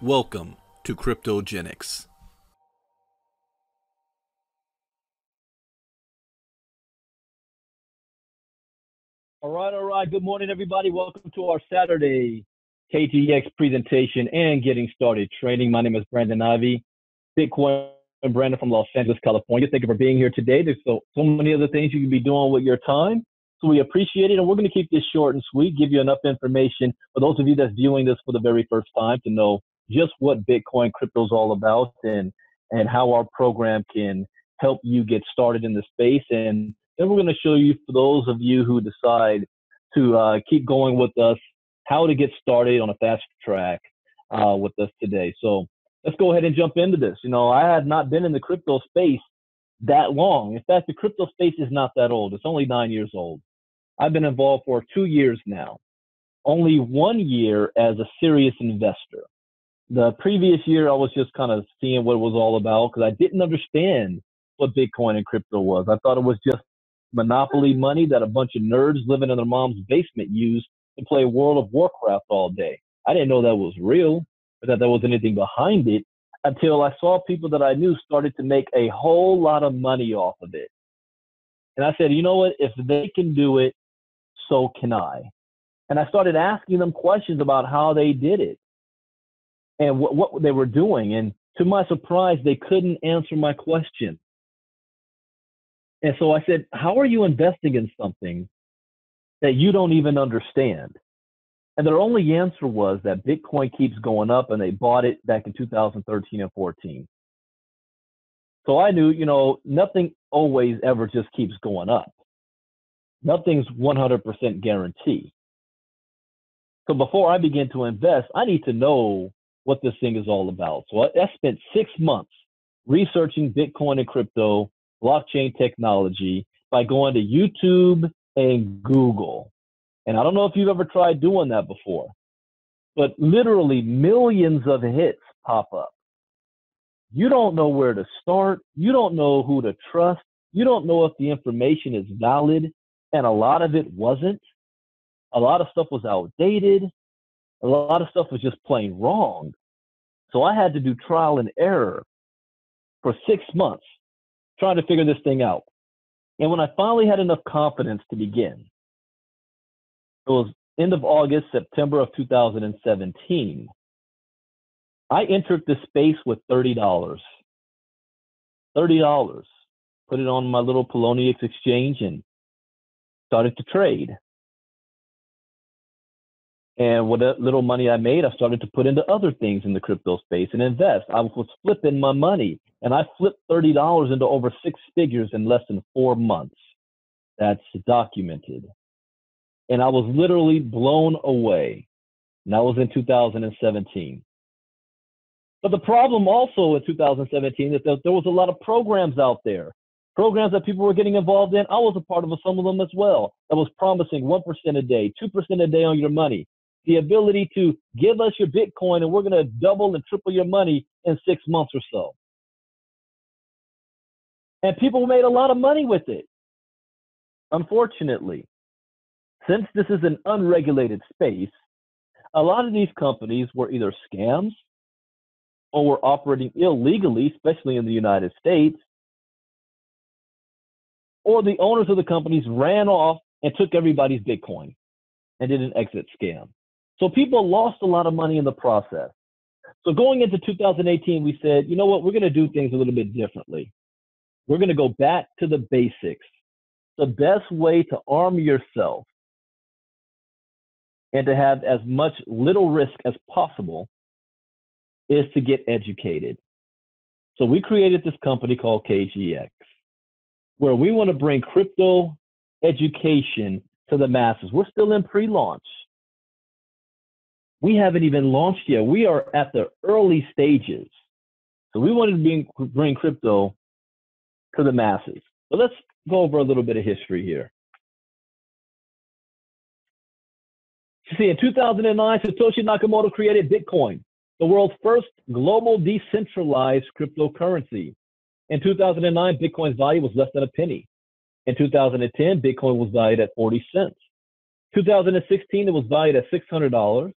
Welcome to Kryptogenex. All right. Good morning, everybody. Welcome to our Saturday KGX presentation and getting started training. My name is Brandon Ivey, Bitcoin and Brandon from Los Angeles, California. Thank you for being here today. There's so many other things you can be doing with your time. So we appreciate it. And we're going to keep this short and sweet, give you enough information for those of you that's viewing this for the very first time to know just what Bitcoin crypto is all about and how our program can help you get started in the space. And then we're going to show you, for those of you who decide to keep going with us, how to get started on a fast track with us today. So let's go ahead and jump into this. You know, I had not been in the crypto space that long. In fact, the crypto space is not that old. It's only 9 years old. I've been involved for 2 years now. Only 1 year as a serious investor. The previous year, I was just kind of seeing what it was all about because I didn't understand what Bitcoin and crypto was. I thought it was just monopoly money that a bunch of nerds living in their mom's basement used to play World of Warcraft all day. I didn't know that was real or that there was anything behind it until I saw people that I knew started to make a whole lot of money off of it. And I said, you know what? If they can do it, so can I. And I started asking them questions about how they did it and what they were doing. And to my surprise, they couldn't answer my question. And so I said, how are you investing in something that you don't even understand? And their only answer was that Bitcoin keeps going up and they bought it back in 2013 and 14. So I knew, you know, nothing always ever just keeps going up. Nothing's 100% guarantee. So before I begin to invest, I need to know what this thing is all about. So I spent 6 months researching Bitcoin and crypto, blockchain technology by going to YouTube and Google. And I don't know if you've ever tried doing that before, but literally millions of hits pop up. You don't know where to start. You don't know who to trust. You don't know if the information is valid. And a lot of it wasn't. A lot of stuff was outdated. A lot of stuff was just plain wrong. So I had to do trial and error for 6 months trying to figure this thing out. And when I finally had enough confidence to begin, it was end of August, September of 2017. I entered the space with $30. $30. Put it on my little Poloniex exchange and started to trade. And with that little money I made, I started to put into other things in the crypto space and invest. I was flipping my money, and I flipped $30 into over 6 figures in less than 4 months. That's documented. And I was literally blown away. And that was in 2017. But the problem also in 2017 is that there was a lot of programs out there, programs that people were getting involved in. I was a part of some of them as well, that was promising 1% a day, 2% a day on your money, the ability to give us your Bitcoin and we're going to double and triple your money in 6 months or so. And people made a lot of money with it. Unfortunately, since this is an unregulated space, a lot of these companies were either scams or were operating illegally, especially in the United States, or the owners of the companies ran off and took everybody's Bitcoin and did an exit scam. So people lost a lot of money in the process. So going into 2018, we said, you know what, we're going to do things a little bit differently. We're going to go back to the basics. The best way to arm yourself and to have as much little risk as possible is to get educated. So we created this company called KGX, where we want to bring crypto education to the masses. We're still in pre-launch. We haven't even launched yet. We are at the early stages. So we wanted to bring crypto to the masses. So let's go over a little bit of history here. You see, in 2009, Satoshi Nakamoto created Bitcoin, the world's first global decentralized cryptocurrency. In 2009, Bitcoin's value was less than a penny. In 2010, Bitcoin was valued at 40 cents. 2016, it was valued at $600.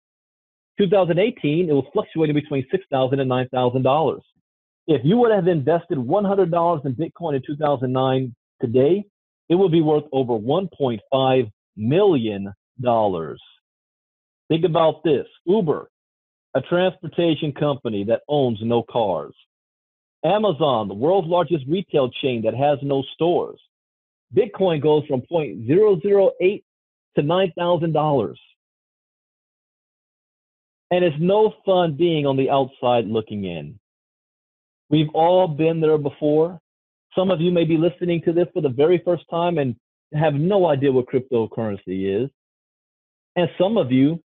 2018, it was fluctuating between $6,000 and $9,000. If you would have invested $100 in Bitcoin in 2009 today, it would be worth over $1.5 million. Think about this. Uber, a transportation company that owns no cars. Amazon, the world's largest retail chain that has no stores. Bitcoin goes from 0.008 to $9,000. And it's no fun being on the outside looking in. We've all been there before. Some of you may be listening to this for the very first time and have no idea what cryptocurrency is. And some of you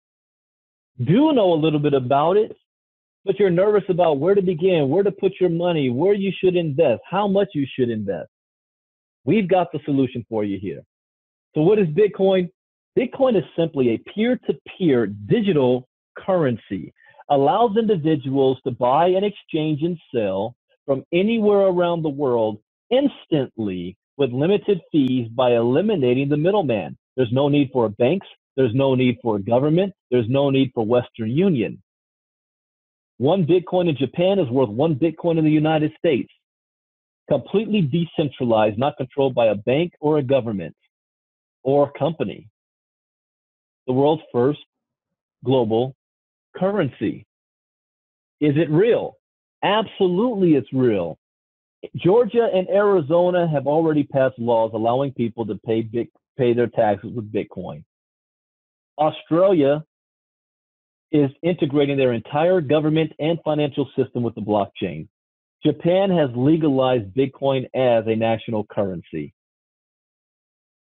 do know a little bit about it, but you're nervous about where to begin, where to put your money, where you should invest, how much you should invest. We've got the solution for you here. So what is Bitcoin? Bitcoin is simply a peer-to-peer digital currency, allows individuals to buy and exchange and sell from anywhere around the world instantly with limited fees by eliminating the middleman. There's no need for banks. There's no need for government. There's no need for Western Union. One Bitcoin in Japan is worth one Bitcoin in the United States. Completely decentralized, not controlled by a bank or a government or a company. The world's first global currency. Is it real? Absolutely, it's real. Georgia and Arizona have already passed laws allowing people to pay their taxes with Bitcoin. Australia is integrating their entire government and financial system with the blockchain. Japan has legalized Bitcoin as a national currency.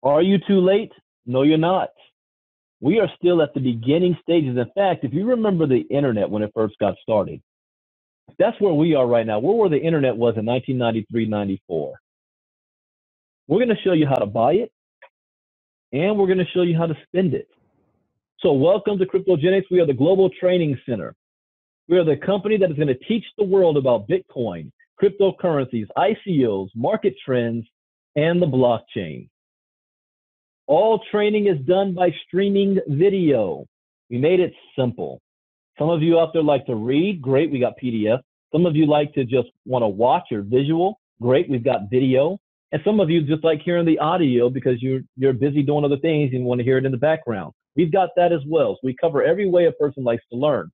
Are you too late? No, you're not. We are still at the beginning stages. In fact, if you remember the internet when it first got started, that's where we are right now. We're where the internet was in 1993, 94. We're going to show you how to buy it, and we're going to show you how to spend it. So welcome to Kryptogenex. We are the global training center. We are the company that is going to teach the world about Bitcoin, cryptocurrencies, ICOs, market trends, and the blockchain. All training is done by streaming video. We made it simple. Some of you out there like to read. Great, we got PDF. Some of you like to just want to watch or visual. Great, we've got video. And some of you just like hearing the audio because you're busy doing other things and want to hear it in the background. We've got that as well. So we cover every way a person likes to learn.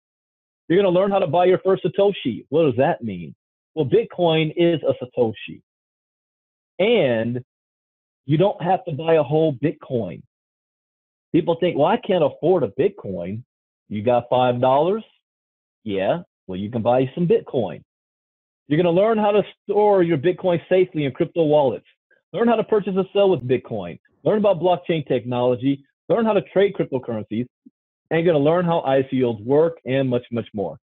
You're going to learn how to buy your first Satoshi. What does that mean? Well, Bitcoin is a Satoshi. And you don't have to buy a whole Bitcoin. People think, well, I can't afford a Bitcoin. You got $5? Yeah, well, you can buy some Bitcoin. You're going to learn how to store your Bitcoin safely in crypto wallets. Learn how to purchase and sell with Bitcoin. Learn about blockchain technology. Learn how to trade cryptocurrencies. And you're going to learn how ICOs work and much, much more.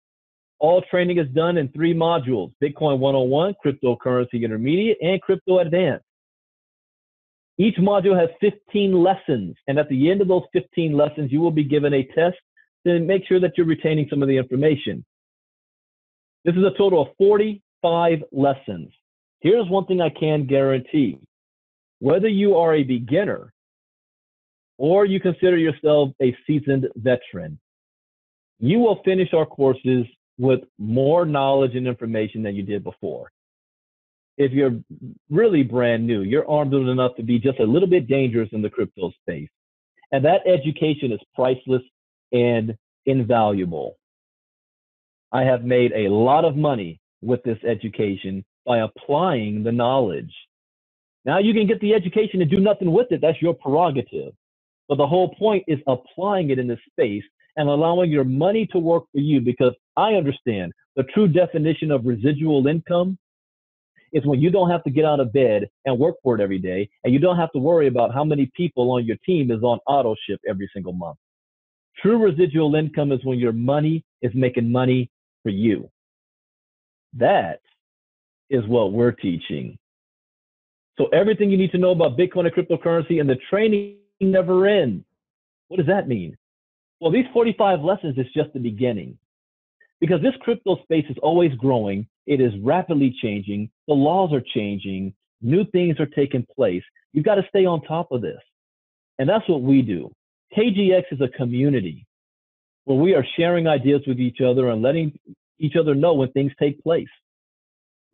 All training is done in 3 modules: Bitcoin 101, Cryptocurrency Intermediate, and Crypto Advanced. Each module has 15 lessons. And at the end of those 15 lessons, you will be given a test to make sure that you're retaining some of the information. This is a total of 45 lessons. Here's one thing I can guarantee. Whether you are a beginner or you consider yourself a seasoned veteran, you will finish our courses with more knowledge and information than you did before. If you're really brand new, you're armed enough to be just a little bit dangerous in the crypto space. And that education is priceless and invaluable. I have made a lot of money with this education by applying the knowledge. Now you can get the education and do nothing with it. That's your prerogative. But the whole point is applying it in this space and allowing your money to work for you, because I understand the true definition of residual income is when you don't have to get out of bed and work for it every day, and you don't have to worry about how many people on your team is on auto ship every single month. True residual income is when your money is making money for you. That is what we're teaching. So everything you need to know about Bitcoin and cryptocurrency, and the training never ends. What does that mean? Well, these 45 lessons is just the beginning, because this crypto space is always growing. It is rapidly changing. The laws are changing. New things are taking place. You've got to stay on top of this. And that's what we do. KGX is a community. where we are sharing ideas with each other and letting each other know when things take place.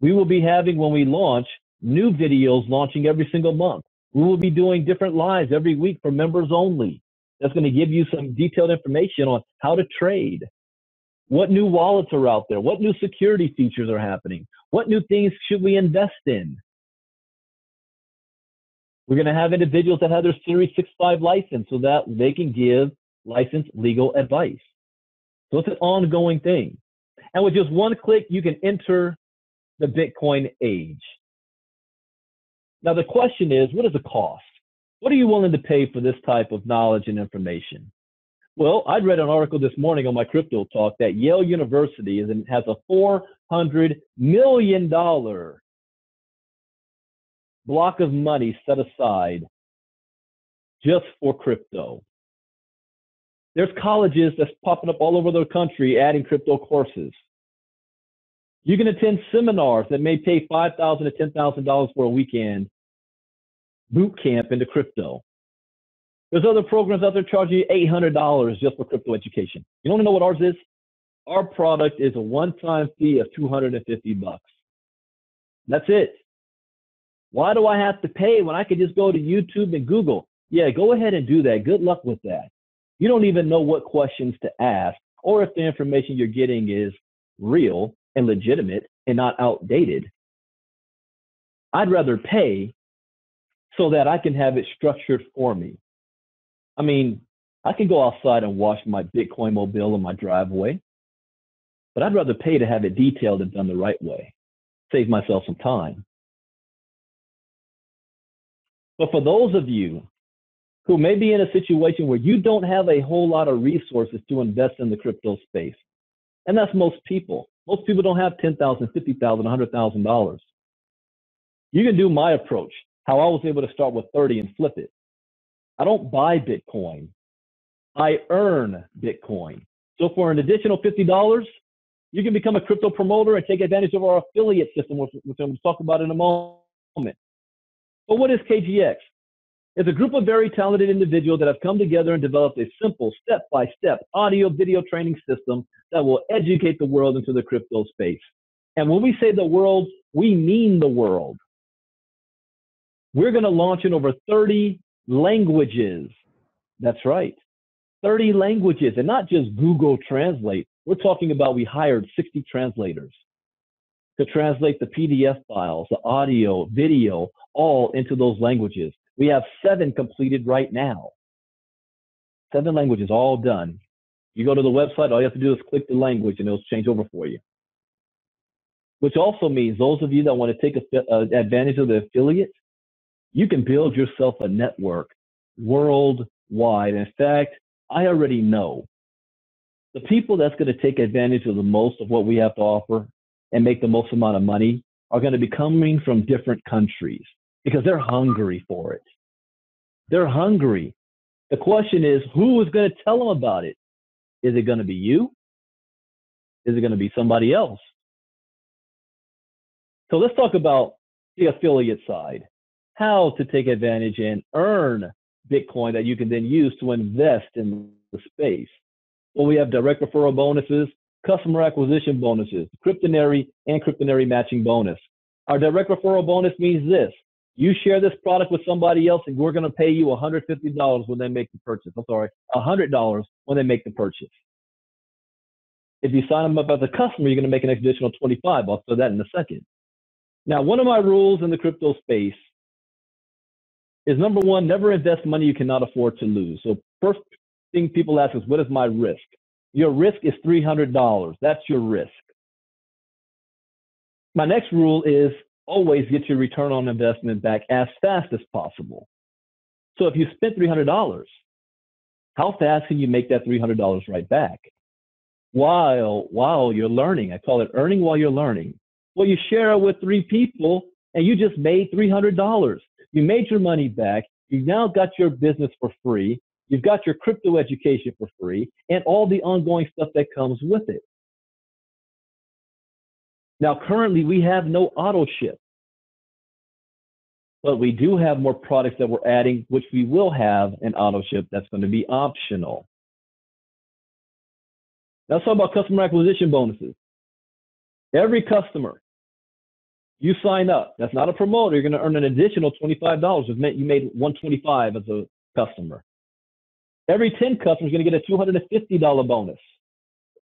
We will be having, when we launch, new videos launching every single month. We will be doing different lives every week for members only. That's going to give you some detailed information on how to trade, what new wallets are out there, what new security features are happening, what new things should we invest in. We're going to have individuals that have their Series 6.5 license so that they can give licensed legal advice. So it's an ongoing thing. And with just one click, you can enter the Bitcoin age. Now, the question is, what is the cost? What are you willing to pay for this type of knowledge and information? Well, I'd read an article this morning on my Crypto Talk that Yale University has a $400 million block of money set aside just for crypto. There's colleges that's popping up all over the country adding crypto courses. You can attend seminars that may pay $5,000 to $10,000 for a weekend boot camp into crypto. There's other programs out there charging you $800 just for crypto education. You want to know what ours is? Our product is a one-time fee of $250. That's it. Why do I have to pay when I could just go to YouTube and Google? Yeah, go ahead and do that. Good luck with that. You don't even know what questions to ask or if the information you're getting is real and legitimate and not outdated. I'd rather pay so that I can have it structured for me. I mean, I can go outside and wash my Bitcoin mobile in my driveway, but I'd rather pay to have it detailed and done the right way. Save myself some time. But for those of you who may be in a situation where you don't have a whole lot of resources to invest in the crypto space, and that's most people. Most people don't have $10,000, $50,000, $100,000. You can do my approach, how I was able to start with 30 and flip it. I don't buy Bitcoin. I earn Bitcoin. So for an additional $50, you can become a crypto promoter and take advantage of our affiliate system, which I'm talking about in a moment. But what is KGX? It's a group of very talented individuals that have come together and developed a simple step-by-step audio video training system that will educate the world into the crypto space. And when we say the world, we mean the world. We're going to launch in over 30 languages. That's right. 30 languages, and not just Google Translate. We're talking about we hired 60 translators to translate the PDF files, the audio, video, all into those languages. We have 7 completed right now. 7 languages all done. You go to the website, all you have to do is click the language and it'll change over for you. Which also means those of you that want to take advantage of the affiliate, you can build yourself a network worldwide. In fact, I already know the people that's going to take advantage of the most of what we have to offer and make the most amount of money are going to be coming from different countries because they're hungry for it. They're hungry. The question is, who is going to tell them about it? Is it going to be you? Is it going to be somebody else? So let's talk about the affiliate side, how to take advantage and earn Bitcoin that you can then use to invest in the space. Well, we have direct referral bonuses, customer acquisition bonuses, Kryptonary and Kryptonary matching bonus. Our direct referral bonus means this. You share this product with somebody else and we're going to pay you $150 when they make the purchase. I'm sorry, $100 when they make the purchase. If you sign them up as a customer, you're going to make an additional $25. I'll show that in a second. Now, one of my rules in the crypto space is number one, never invest money you cannot afford to lose. So first thing people ask is, what is my risk? Your risk is $300. That's your risk. My next rule is always get your return on investment back as fast as possible. So if you spent $300, how fast can you make that $300 right back? While you're learning. I call it earning while you're learning. Well, you share it with 3 people and you just made $300. You made your money back. You now got your business for free. You've got your crypto education for free and all the ongoing stuff that comes with it. Now, currently, we have no auto ship, but we do have more products that we're adding, which we will have an auto ship that's going to be optional. Now let's talk about customer acquisition bonuses. Every customer you sign up, that's not a promoter, you're going to earn an additional $25. It meant you made $125 as a customer. Every 10 customers are going to get a $250 bonus.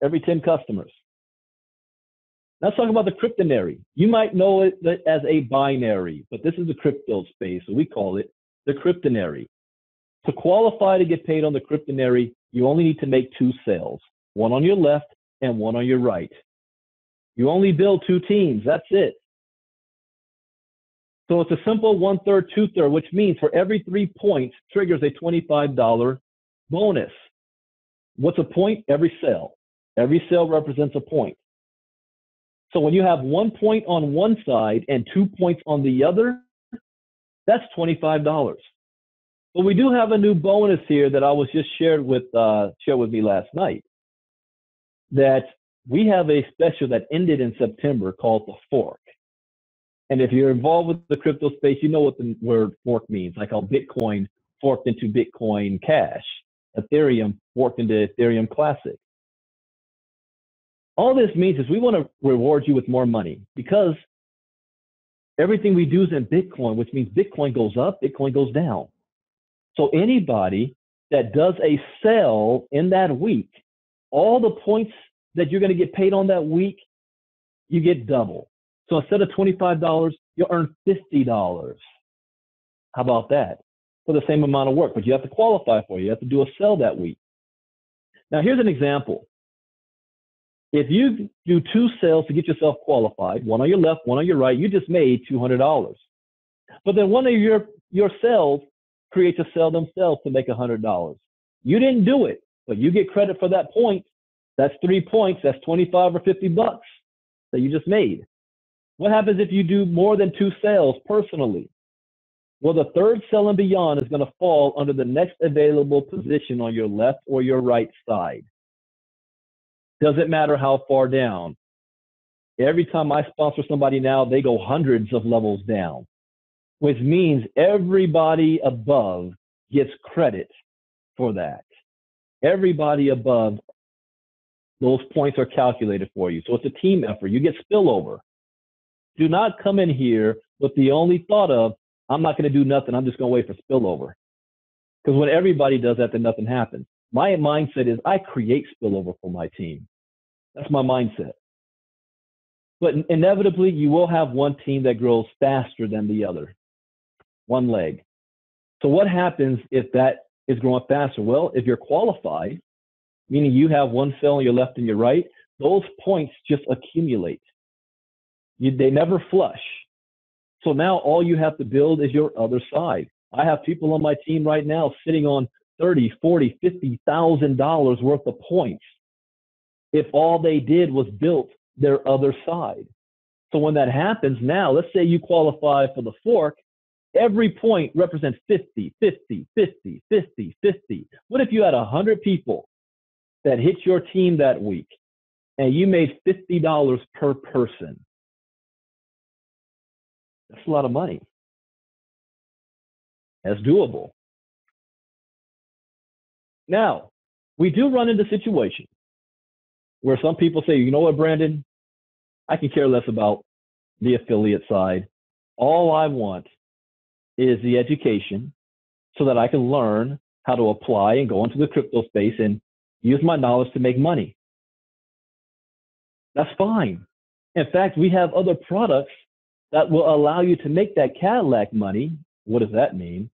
Every 10 customers. Let's talk about the cryptonary. You might know it as a binary, but this is the crypto space, so we call it the cryptonary. To qualify to get paid on the cryptonary, you only need to make 2 sales, one on your left and one on your right. You only build 2 teams, that's it. So it's a simple 1/3, 2/3, which means for every 3 points triggers a $25 bonus. What's a point? Every sale. Every sale represents a point. So when you have 1 point on one side and 2 points on the other, that's $25. But we do have a new bonus here that I was just shared with me last night. That we have a special that ended in September called the fork. And if you're involved with the crypto space, you know what the word fork means. Like how Bitcoin forked into Bitcoin Cash, Ethereum forked into Ethereum Classic. All this means is we want to reward you with more money because everything we do is in Bitcoin, which means Bitcoin goes up, Bitcoin goes down. So anybody that does a sale in that week, all the points that you're going to get paid on that week, you get double. So instead of $25, you'll earn $50. How about that? For the same amount of work, but you have to qualify for it. You have to do a sale that week. Now, here's an example. If you do 2 sales to get yourself qualified, one on your left, one on your right, you just made $200. But then one of your sales creates a sale themselves to make $100. You didn't do it, but you get credit for that point. That's 3 points. That's 25 or 50 bucks that you just made. What happens if you do more than 2 sales personally? Well, the 3rd sale and beyond is going to fall under the next available position on your left or your right side. Doesn't matter how far down. Every time I sponsor somebody now, they go hundreds of levels down, which means everybody above gets credit for that. Everybody above, those points are calculated for you. So it's a team effort. You get spillover. Do not come in here with the only thought of, I'm not going to do nothing. I'm just going to wait for spillover. Because when everybody does that, then nothing happens. My mindset is I create spillover for my team. That's my mindset. But inevitably, you will have one team that grows faster than the other. One leg. So what happens if that is growing faster? Well, if you're qualified, meaning you have one cell on your left and your right, those points just accumulate. They never flush. So now all you have to build is your other side. I have people on my team right now sitting on $30,000, $40,000, $50,000 worth of points if all they did was built their other side. So when that happens now, let's say you qualify for the fork, every point represents 50, 50, 50, 50, 50. What if you had 100 people that hit your team that week and you made $50 per person? That's a lot of money. That's doable. Now, we do run into situations where some people say, you know what, Brandon, I can care less about the affiliate side. All I want is the education so that I can learn how to apply and go into the crypto space and use my knowledge to make money. That's fine. In fact, we have other products that will allow you to make that Cadillac money. What does that mean?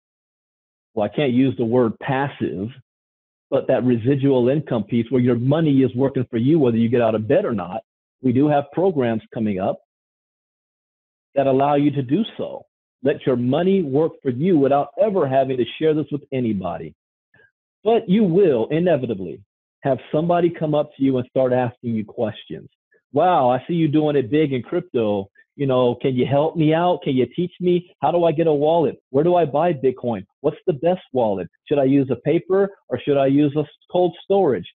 Well, I can't use the word passive, but that residual income piece where your money is working for you, whether you get out of bed or not. We do have programs coming up that allow you to do so. Let your money work for you without ever having to share this with anybody. But you will inevitably have somebody come up to you and start asking you questions. Wow, I see you doing it big in crypto. You know, can you help me out? Can you teach me? How do I get a wallet? Where do I buy Bitcoin? What's the best wallet? Should I use a paper or should I use a cold storage?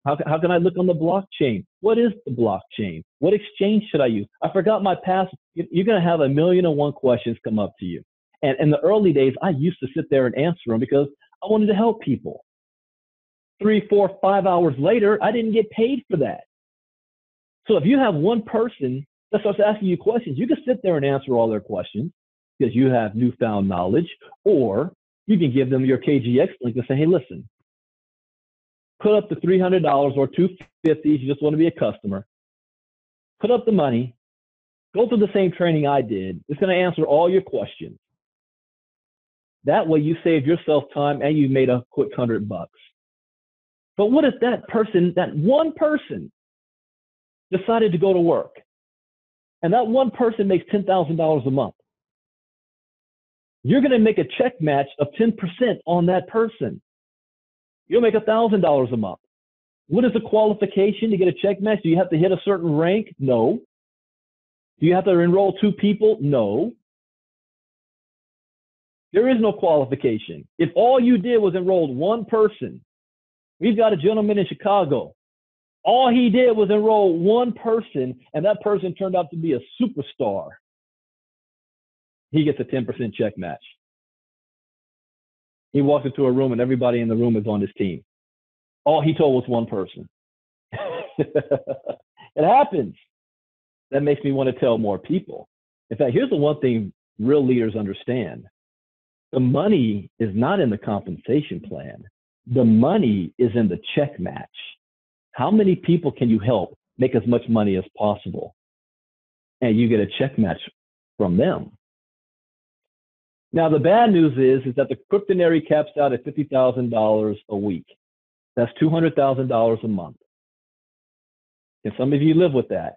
How can I look on the blockchain? What is the blockchain? What exchange should I use? I forgot my password. You're going to have 1,000,001 questions come up to you. And in the early days, I used to sit there and answer them because I wanted to help people. 3, 4, 5 hours later, I didn't get paid for that. So if you have one person that starts asking you questions, you can sit there and answer all their questions because you have newfound knowledge, or you can give them your KGX link and say, hey, listen, put up the $300 or $250, you just want to be a customer, put up the money, go through the same training I did. It's going to answer all your questions. That way you save yourself time and you made a quick $100. But what if that person, that one person, decided to go to work and that one person makes $10,000 a month? You're going to make a check match of 10% on that person. You'll make $1,000 a month. What is the qualification to get a check match? Do you have to hit a certain rank? No. Do you have to enroll 2 people? No. There is no qualification. If all you did was enroll one person, we've got a gentleman in Chicago. All he did was enroll one person, and that person turned out to be a superstar. He gets a 10% check match. He walks into a room, and everybody in the room is on his team. All he told was one person. It happens. That makes me want to tell more people. In fact, here's the one thing real leaders understand. The money is not in the compensation plan. The money is in the check match. How many people can you help make as much money as possible? And you get a check match from them. Now, the bad news is that the Kryptogenex caps out at $50,000 a week. That's $200,000 a month. And some of you live with that.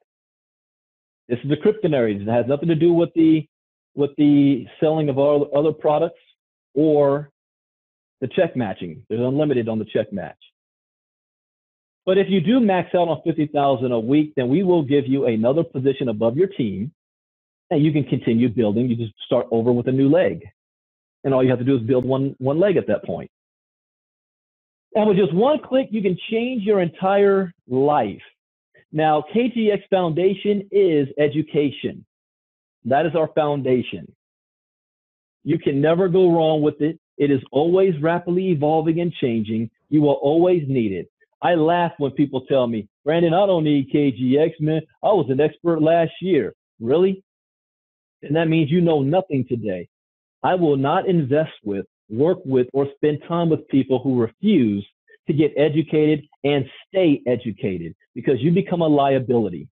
This is the Kryptogenex. It has nothing to do with the selling of all other products or the check matching. There's unlimited on the check match. But if you do max out on $50,000 a week, then we will give you another position above your team, and you can continue building. You just start over with a new leg, and all you have to do is build one leg at that point. And with just one click, you can change your entire life. Now, KGX Foundation is education. That is our foundation. You can never go wrong with it. It is always rapidly evolving and changing. You will always need it. I laugh when people tell me, Brandon, I don't need KGX, man. I was an expert last year. Really? And that means you know nothing today. I will not invest with, work with, or spend time with people who refuse to get educated and stay educated, because you become a liability.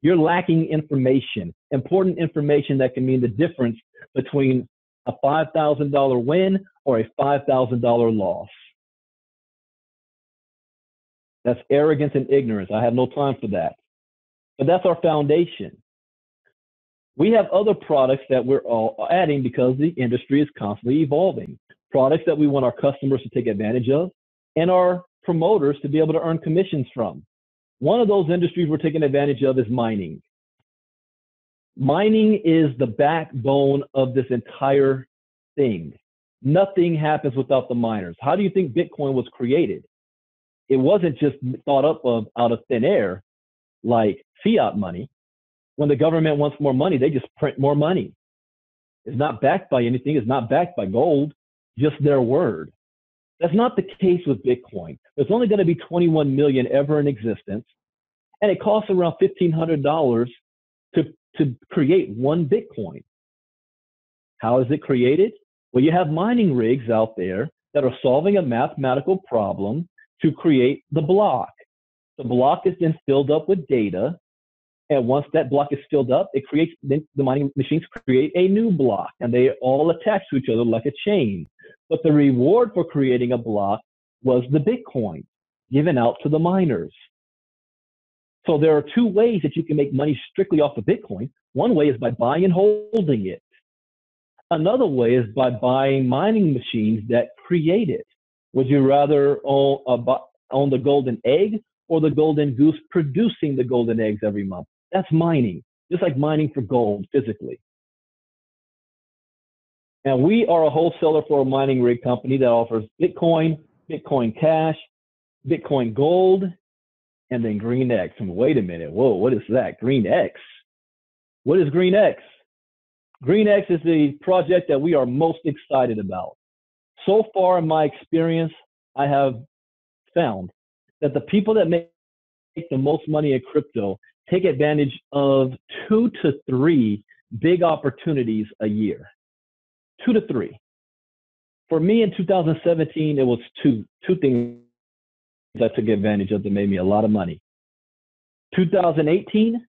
You're lacking information, important information that can mean the difference between a $5,000 win or a $5,000 loss. That's arrogance and ignorance. I have no time for that. But that's our foundation. We have other products that we're all adding because the industry is constantly evolving. Products that we want our customers to take advantage of and our promoters to be able to earn commissions from. One of those industries we're taking advantage of is mining. Mining is the backbone of this entire thing. Nothing happens without the miners. How do you think Bitcoin was created? It wasn't just thought up out of thin air like fiat money. When the government wants more money, they just print more money. It's not backed by anything. It's not backed by gold, just their word. That's not the case with Bitcoin. There's only going to be 21 million ever in existence, and it costs around $1,500 to create one Bitcoin. How is it created? Well, you have mining rigs out there that are solving a mathematical problem to create the block. The block is then filled up with data, and once that block is filled up, it creates, the mining machines create a new block, and they all attach to each other like a chain. But the reward for creating a block was the Bitcoin given out to the miners. So there are two ways that you can make money strictly off of Bitcoin. One way is by buying and holding it. Another way is by buying mining machines that create it. Would you rather own the golden egg or the golden goose producing the golden eggs every month? That's mining, just like mining for gold physically. And we are a wholesaler for a mining rig company that offers Bitcoin, Bitcoin Cash, Bitcoin Gold, and then Green X. And wait a minute, whoa, what is that? Green X? What is Green X? Green X is the project that we are most excited about. So far in my experience, I have found that the people that make the most money in crypto take advantage of 2 to 3 big opportunities a year. 2 to 3. For me in 2017, it was two things I took advantage of that made me a lot of money. 2018,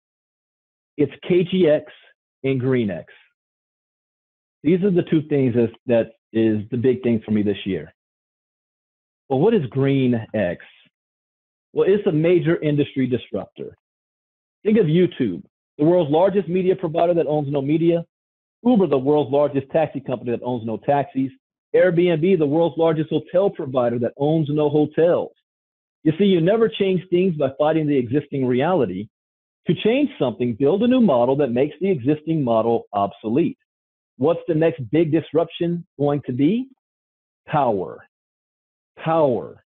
it's KGX and GreenX. These are the 2 things that is the big thing for me this year. Well, what is GreenX? Well, it's a major industry disruptor. Think of YouTube, the world's largest media provider that owns no media. Uber, the world's largest taxi company that owns no taxis. Airbnb, the world's largest hotel provider that owns no hotels. You see, you never change things by fighting the existing reality. To change something, build a new model that makes the existing model obsolete. What's the next big disruption going to be? Power. Power.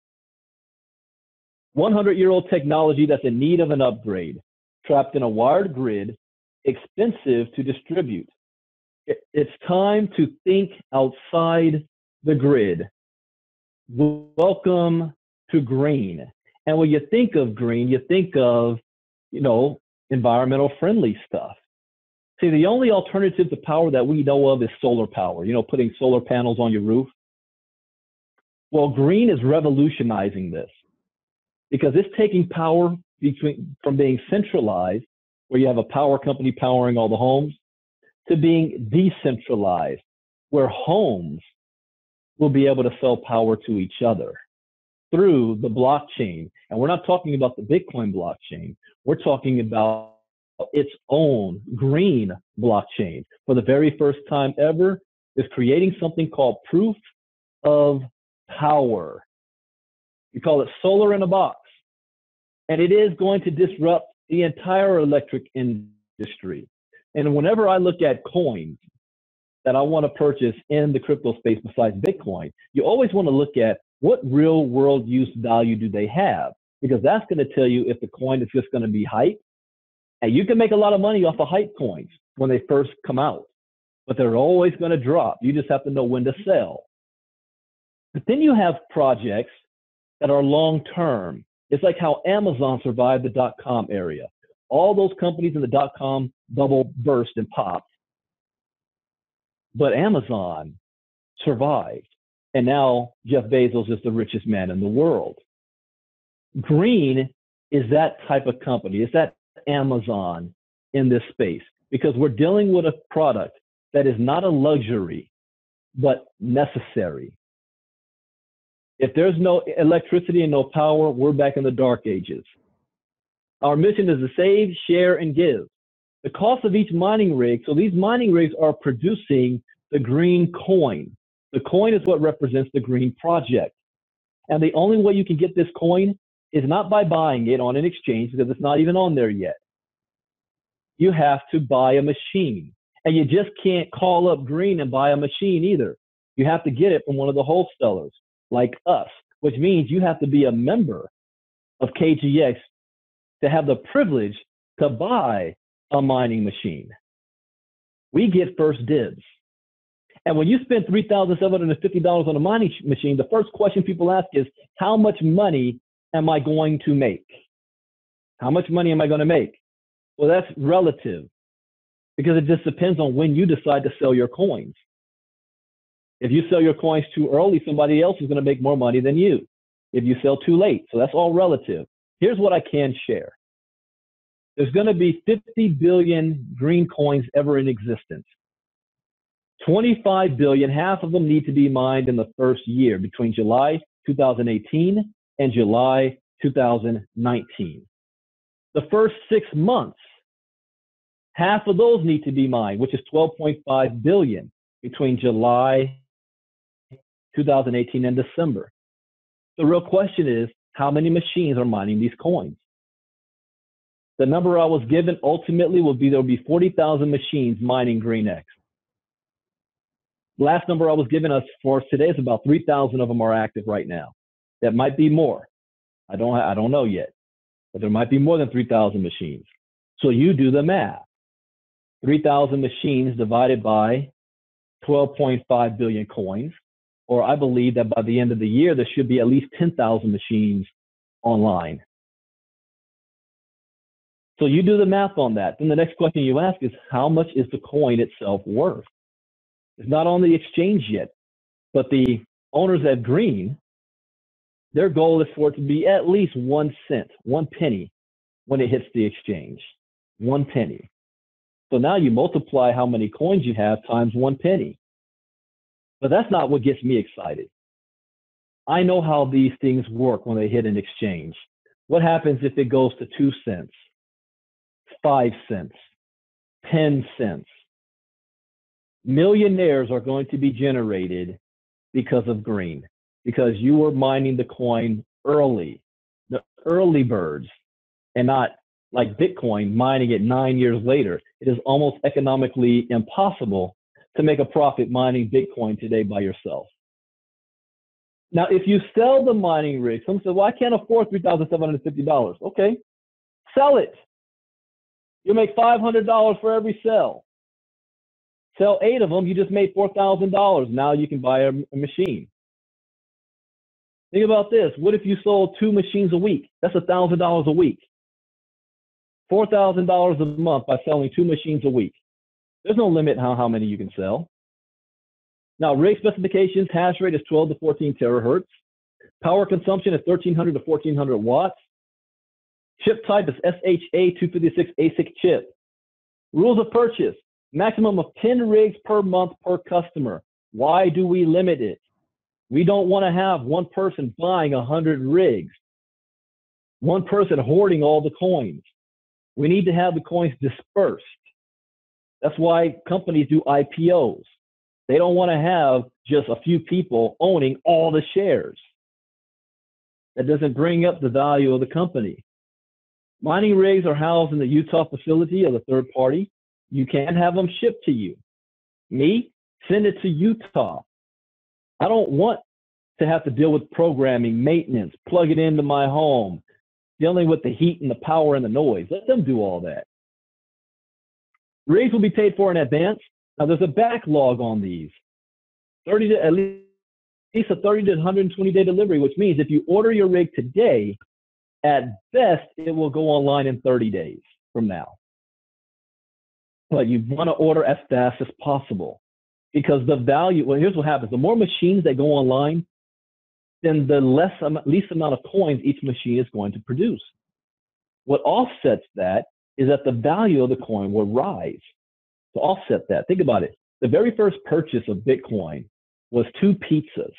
100-year-old technology that's in need of an upgrade, trapped in a wired grid, expensive to distribute. It's time to think outside the grid. Welcome to green. And when you think of green, you think of, environmental friendly stuff. See, the only alternative to power that we know of is solar power, putting solar panels on your roof. Well, green is revolutionizing this because it's taking power from being centralized, where you have a power company powering all the homes, to being decentralized, where homes will be able to sell power to each other through the blockchain. And we're not talking about the Bitcoin blockchain. We're talking about its own green blockchain. For the very first time ever, is creating something called proof of power. We call it solar in a box. And it is going to disrupt the entire electric industry. And whenever I look at coins that I want to purchase in the crypto space besides Bitcoin, you always want to look at what real world use value do they have? Because that's going to tell you if the coin is just going to be hype. And you can make a lot of money off of hype coins when they first come out, but they're always going to drop. You just have to know when to sell. But then you have projects that are long-term. It's like how Amazon survived the dot-com area. All those companies in the dot-com bubble burst and popped, but Amazon survived. And now Jeff Bezos is the richest man in the world. Green is that type of company. It's that Amazon in this space, because we're dealing with a product that is not a luxury, but necessary. If there's no electricity and no power, we're back in the dark ages. Our mission is to save, share, and give. The cost of each mining rig, so these mining rigs are producing the green coin. The coin is what represents the green project. And the only way you can get this coin is not by buying it on an exchange, because it's not even on there yet. You have to buy a machine. And you just can't call up green and buy a machine either. You have to get it from one of the wholesalers like us, which means you have to be a member of KGX to have the privilege to buy a mining machine. We get first dibs. And when you spend $3,750 on a mining machine, the first question people ask is, how much money am I going to make? How much money am I going to make? Well, that's relative, because it just depends on when you decide to sell your coins. If you sell your coins too early, somebody else is going to make more money than you if you sell too late. So that's all relative. Here's what I can share. There's going to be 50 billion green coins ever in existence. 25 billion, half of them need to be mined in the first year, between July 2018 and July 2019. The first 6 months, half of those need to be mined, which is 12.5 billion between July 2018 and December. The real question is, how many machines are mining these coins? The number I was given ultimately will be, there'll be 40,000 machines mining GreenX. Last number I was given us for today is about 3,000 of them are active right now. That might be more. I don't know yet, but there might be more than 3,000 machines. So you do the math. 3,000 machines divided by 12.5 billion coins, or I believe that by the end of the year, there should be at least 10,000 machines online. So you do the math on that. Then the next question you ask is, how much is the coin itself worth? It's not on the exchange yet, but the owners at Green, their goal is for it to be at least 1 cent, 1 penny when it hits the exchange, 1 penny. So now you multiply how many coins you have times 1 penny. But that's not what gets me excited. I know how these things work when they hit an exchange. What happens if it goes to 2 cents, 5 cents, 10 cents? Millionaires are going to be generated because of Green, because you were mining the coin early, the early birds, and not like Bitcoin mining it 9 years later. It is almost economically impossible to make a profit mining Bitcoin today by yourself. Now, if you sell the mining rig, someone says, well, I can't afford $3,750. Okay, sell it. You'll make $500 for every sell. Sell 8 of them, you just made $4,000. Now you can buy a machine. Think about this. What if you sold 2 machines a week? That's $1,000 a week. $4,000 a month by selling 2 machines a week. There's no limit how many you can sell. Now, rig specifications, hash rate is 12 to 14 terahertz. Power consumption is 1,300 to 1,400 watts. Chip type is SHA 256 ASIC chip. Rules of purchase, maximum of 10 rigs per month per customer. Why do we limit it? We don't want to have one person buying 100 rigs, one person hoarding all the coins. We need to have the coins dispersed. That's why companies do IPOs. They don't want to have just a few people owning all the shares. That doesn't bring up the value of the company. Mining rigs are housed in the Utah facility of the third party. You can have them shipped to you. Me, send it to Utah. I don't want to have to deal with programming, maintenance, plug it into my home, dealing with the heat and the power and the noise. Let them do all that. Rigs will be paid for in advance. Now, there's a backlog on these. At least a 30 to 120-day delivery, which means if you order your rig today, at best, it will go online in 30 days from now. But you want to order as fast as possible because the value, well, here's what happens. The more machines that go online, then the least amount of coins each machine is going to produce. What offsets that is that the value of the coin will rise. To offset that, think about it. The very first purchase of Bitcoin was 2 pizzas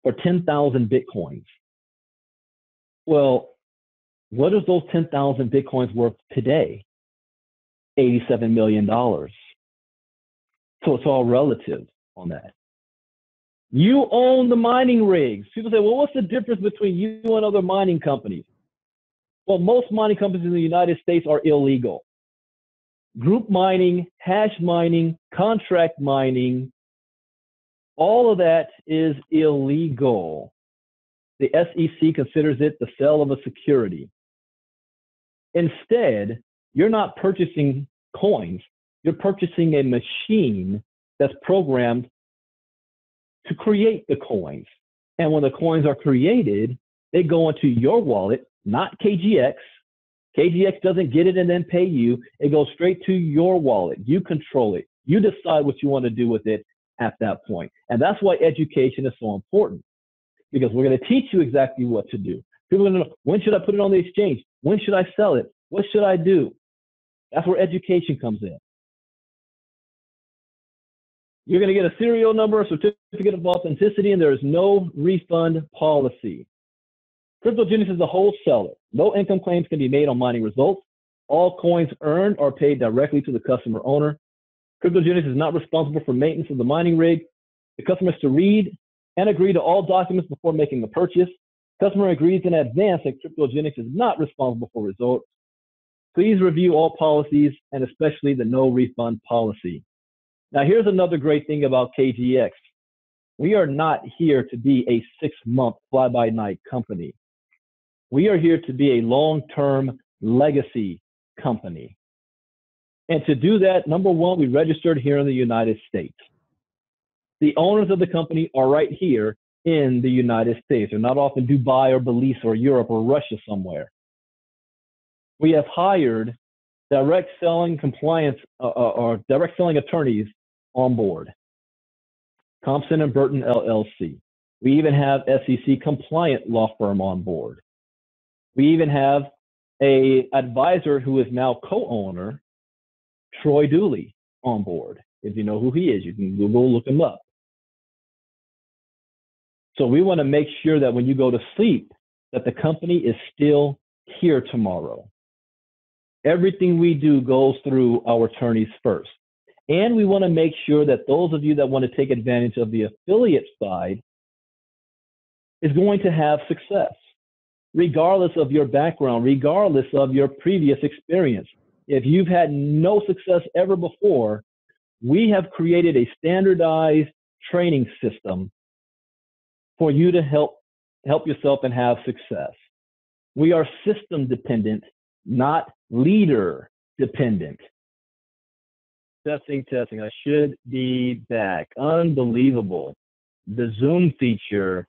for 10,000 Bitcoins. Well, what is those 10,000 Bitcoins worth today? $87 million. So it's all relative on that. You own the mining rigs. People say, well, what's the difference between you and other mining companies? Well, most mining companies in the United States are illegal. Group mining, hash mining, contract mining, all of that is illegal. The SEC considers it the sale of a security. Instead, you're not purchasing coins. You're purchasing a machine that's programmed to create the coins. And when the coins are created, they go into your wallet, not KGX. KGX doesn't get it and then pay you. It goes straight to your wallet. You control it. You decide what you want to do with it at that point. And that's why education is so important, because we're going to teach you exactly what to do. People are going to know, when should I put it on the exchange? When should I sell it? What should I do? That's where education comes in. You're going to get a serial number, a certificate of authenticity, and there is no refund policy. Kryptogenex is a wholesaler. No income claims can be made on mining results. All coins earned are paid directly to the customer owner. Kryptogenex is not responsible for maintenance of the mining rig. The customer is to read and agree to all documents before making the purchase. Customer agrees in advance that Kryptogenex is not responsible for results. Please review all policies and especially the no refund policy. Now, here's another great thing about KGX. We are not here to be a 6-month fly-by-night company. We are here to be a long-term legacy company. And to do that, number one, we registered here in the United States. The owners of the company are right here in the United States. They're not off in Dubai or Belize or Europe or Russia somewhere. We have hired direct selling compliance or direct selling attorneys on board. Thompson and Burton LLC. We even have SEC compliant law firm on board. We even have a advisor who is now co-owner, Troy Dooley, on board. If you know who he is, you can Google, look him up. So we want to make sure that when you go to sleep, that the company is still here tomorrow. Everything we do goes through our attorneys first. And we want to make sure that those of you that want to take advantage of the affiliate side is going to have success, regardless of your background, regardless of your previous experience. If you've had no success ever before, we have created a standardized training system for you to help yourself and have success. We are system dependent, not leader dependent. Testing. I should be back. Unbelievable. The Zoom feature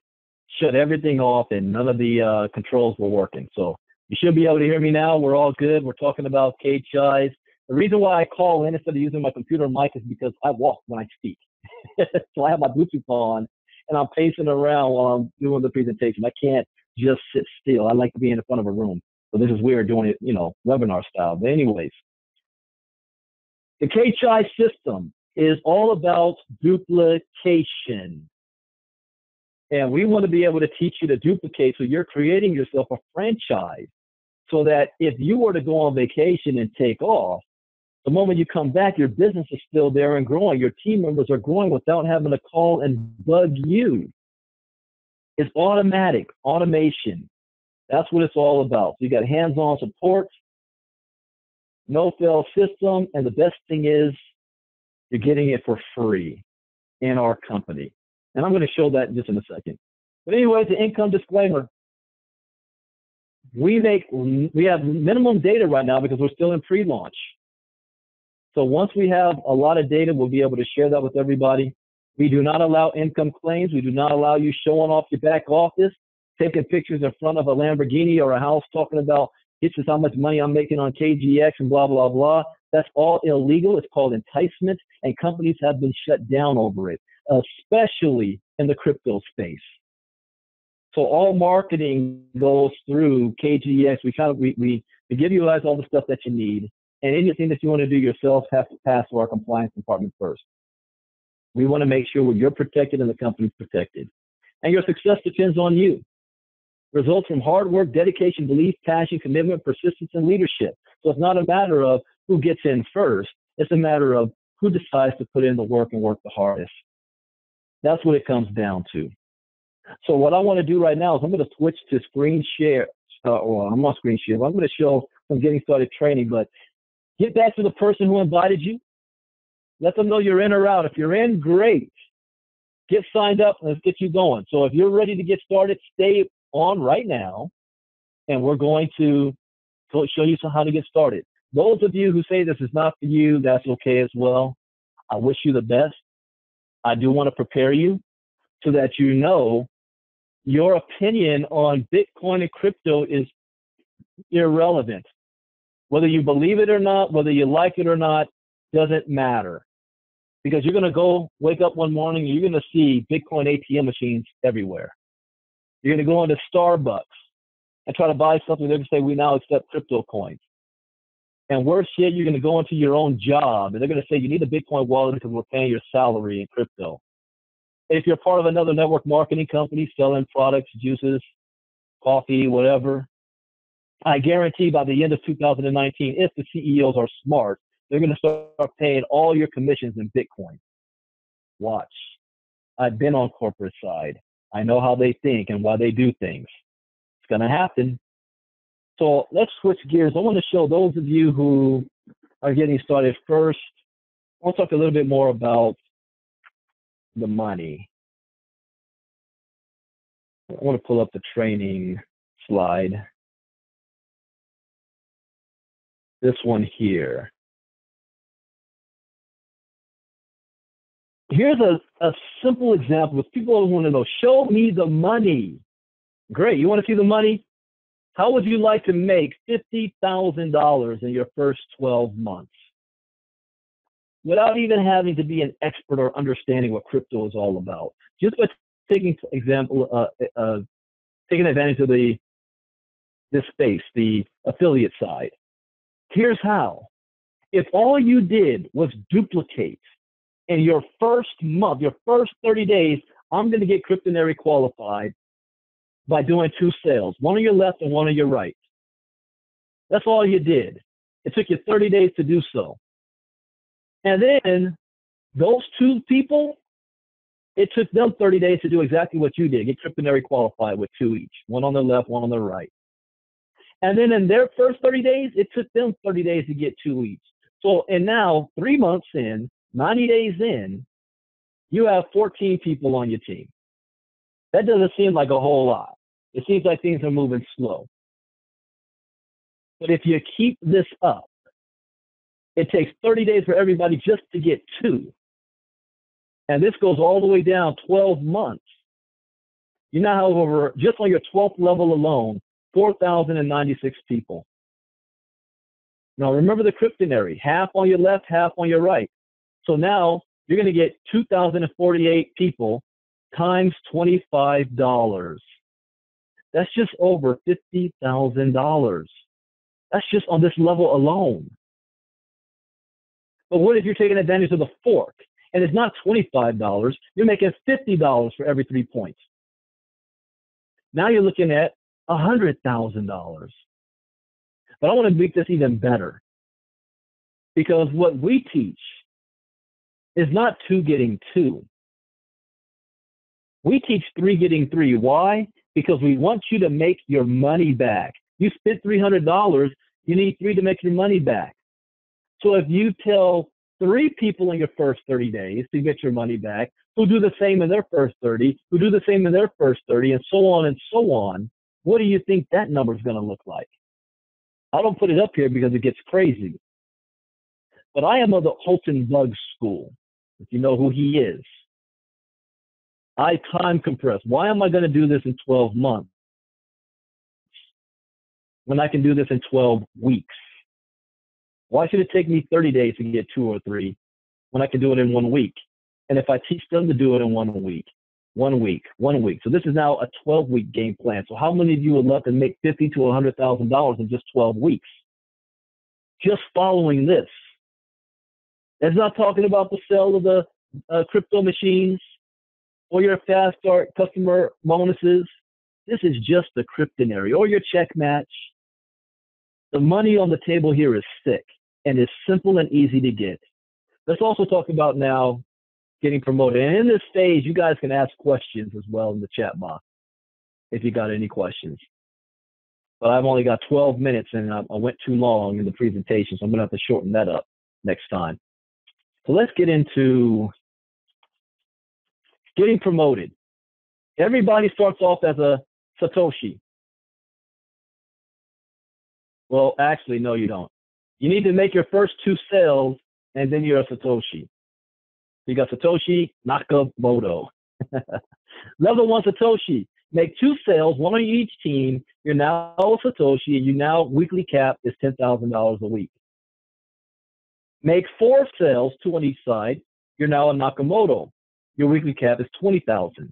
shut everything off and none of the controls were working. So you should be able to hear me now. We're all good. We're talking about KGX. The reason why I call in instead of using my computer mic is because I walk when I speak. So I have my Bluetooth on and I'm pacing around while I'm doing the presentation. I can't just sit still. I like to be in the front of a room. So this is weird doing it, webinar style. But anyways, the KGX system is all about duplication. And we want to be able to teach you to duplicate. So you're creating yourself a franchise so that if you were to go on vacation and take off, the moment you come back, your business is still there and growing. Your team members are growing without having to call and bug you. It's automatic, automation. That's what it's all about. So you got hands-on support, no-fail system, and the best thing is you're getting it for free in our company. And I'm going to show that just in a second. But anyway, the income disclaimer. We have minimum data right now because we're still in pre-launch. So once we have a lot of data, we'll be able to share that with everybody. We do not allow income claims. We do not allow you showing off your back office, taking pictures in front of a Lamborghini or a house talking about, this is how much money I'm making on KGX and blah, blah, blah. That's all illegal. It's called enticement, and companies have been shut down over it, especially in the crypto space. So all marketing goes through KGX. We give you guys all the stuff that you need, and anything that you want to do yourself has to pass through our compliance department first. We want to make sure you're protected and the company's protected. And your success depends on you. Results from hard work, dedication, belief, passion, commitment, persistence, and leadership. So it's not a matter of who gets in first. It's a matter of who decides to put in the work and work the hardest. That's what it comes down to. So what I want to do right now is I'm going to switch to screen share. I'm not screen share. I'm going to show some getting started training, but get back to the person who invited you. Let them know you're in or out. If you're in, great. Get signed up and let's get you going. So if you're ready to get started, stay on right now, and we're going to show you how to get started. Those of you who say this is not for you, that's okay as well. I wish you the best. I do want to prepare you so that you know your opinion on Bitcoin and crypto is irrelevant. Whether you believe it or not, whether you like it or not, doesn't matter. Because you're going to wake up one morning and you're going to see Bitcoin ATM machines everywhere. You're going to go into Starbucks and try to buy something. They're going to say, we now accept crypto coins. And worse yet, you're going to go into your own job and they're going to say, you need a Bitcoin wallet because we're paying your salary in crypto. If you're part of another network marketing company selling products, juices, coffee, whatever, I guarantee by the end of 2019, if the CEOs are smart, they're going to start paying all your commissions in Bitcoin. Watch. I've been on corporate side. I know how they think and why they do things. It's going to happen. So let's switch gears. I want to show those of you who are getting started first. I want to talk a little bit more about the money. I want to pull up the training slide. This one here. Here's a simple example because people always want to know, show me the money. Great. You want to see the money? How would you like to make $50,000 in your first 12 months without even having to be an expert or understanding what crypto is all about? Just by taking taking advantage of this space, the affiliate side. Here's how. If all you did was duplicate in your first month, your first 30 days, I'm going to get Kryptonary qualified by doing 2 sales, one on your left and one on your right. That's all you did. It took you 30 days to do so. And then those 2 people, it took them 30 days to do exactly what you did, get Kryptonary qualified with 2 each, one on the left, one on the right. And then in their first 30 days, it took them 30 days to get 2 each. So, and now 3 months in, 90 days in, you have 14 people on your team. That doesn't seem like a whole lot. It seems like things are moving slow. But if you keep this up, it takes 30 days for everybody just to get 2. And this goes all the way down 12 months. You now have over, just on your 12th level alone, 4,096 people. Now remember the Kryptonary, half on your left, half on your right. So now you're going to get 2,048 people times $25. That's just over $50,000. That's just on this level alone. But what if you're taking advantage of the fork and it's not $25, you're making $50 for every 3 points. Now you're looking at $100,000. But I want to make this even better, because what we teach is not 2 getting 2. We teach 3 getting 3. Why? Because we want you to make your money back. You spent $300, you need 3 to make your money back. So if you tell 3 people in your first 30 days to get your money back, who do the same in their first 30, who do the same in their first 30, and so on, what do you think that number is going to look like? I don't put it up here because it gets crazy. But I am of the Holton Buggs school, if you know who he is. I time compress. Why am I going to do this in 12 months when I can do this in 12 weeks? Why should it take me 30 days to get 2 or 3 when I can do it in 1 week? And if I teach them to do it in 1 week, 1 week, 1 week. So this is now a 12-week game plan. So how many of you would love to make $50,000 to $100,000 in just 12 weeks? Just following this. It's not talking about the sale of the crypto machines or your fast start customer bonuses. This is just the Kryptonary or your check match. The money on the table here is sick and is simple and easy to get. Let's also talk about now getting promoted. And in this stage, you guys can ask questions as well in the chat box if you got any questions. But I've only got 12 minutes and I went too long in the presentation, so I'm gonna have to shorten that up next time. So let's get into getting promoted. Everybody starts off as a Satoshi. Well, actually, no, you don't. You need to make your first 2 sales and then you're a Satoshi. You got Satoshi Nakamoto. Level 1 Satoshi. Make 2 sales, 1 on each team. You're now a Satoshi, and you now weekly cap is $10,000 a week. Make 4 sales, 2 on each side. You're now a Nakamoto. Your weekly cap is $20,000.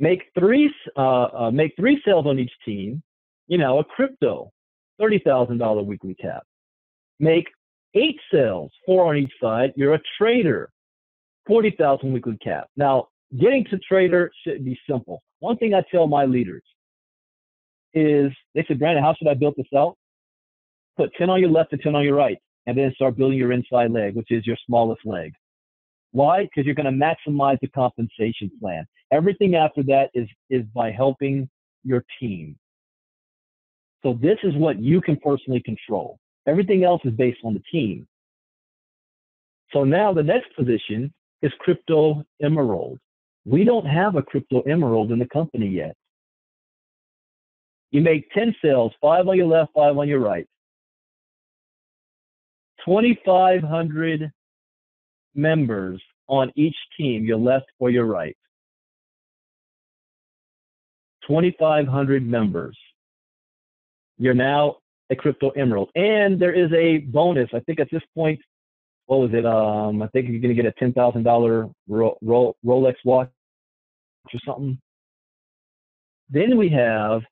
Make 3 sales on each team. You're now a crypto, $30,000 weekly cap. Make 8 sales, 4 on each side. You're a trader, $40,000 weekly cap. Now, getting to trader should be simple. One thing I tell my leaders is, they said, Brandon, how should I build this out? Put 10 on your left and 10 on your right, and then start building your inside leg, which is your smallest leg. Why? Because you're going to maximize the compensation plan. Everything after that is by helping your team. So this is what you can personally control. Everything else is based on the team. So now the next position is Crypto Emerald. We don't have a Crypto Emerald in the company yet. You make 10 sales, 5 on your left, 5 on your right. 2,500 members on each team, your left or your right. 2,500 members. You're now a crypto emerald. And there is a bonus. I think at this point, what was it? I think you're going to get a $10,000 Rolex watch or something. Then we have